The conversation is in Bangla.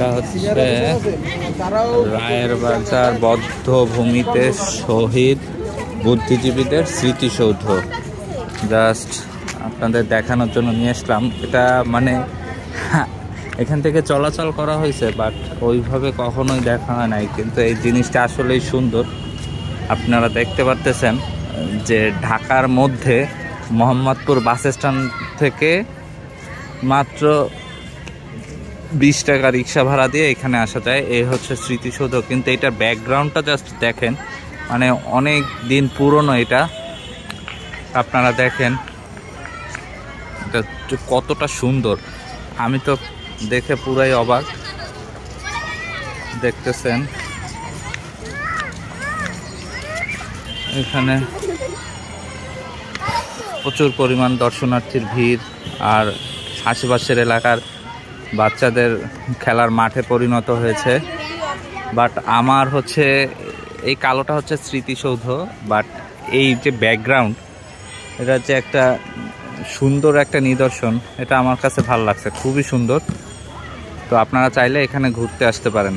এটা হচ্ছে রায়ের বাজার বদ্ধভূমিতে শহীদ বুদ্ধিজীবীদের স্মৃতিসৌধ। জাস্ট আপনাদের দেখানোর জন্য নিয়ে আসলাম। এটা মানে এখান থেকে চলাচল করা হয়েছে, বাট ওইভাবে কখনোই দেখা হয় নাই। কিন্তু এই জিনিসটা আসলেই সুন্দর। আপনারা দেখতে পারতেছেন যে ঢাকার মধ্যে মোহাম্মদপুর বাস স্ট্যান্ড থেকে মাত্র 20 টাকা রিক্সা ভাড়া দিয়ে এখানে আসা যায়। এই হচ্ছে স্মৃতিসৌধ। কিন্তু এটার ব্যাকগ্রাউন্ডটা জাস্ট দেখেন, মানে অনেক দিন পুরনো এটা। আপনারা দেখেন এটা কতটা সুন্দর, আমি তো দেখে পুরাই অবাক। দেখতেছেন এখানে প্রচুর পরিমাণ দর্শনার্থীর ভিড়, আর আশেপাশের এলাকার বাচ্চাদের খেলার মাঠে পরিণত হয়েছে। বাট আমার হচ্ছে এই কালোটা হচ্ছে স্মৃতিসৌধ, বাট এই যে ব্যাকগ্রাউন্ড, এটা হচ্ছে একটা সুন্দর একটা নিদর্শন। এটা আমার কাছে ভালো লাগছে, খুবই সুন্দর। তো আপনারা চাইলে এখানে ঘুরতে আসতে পারেন।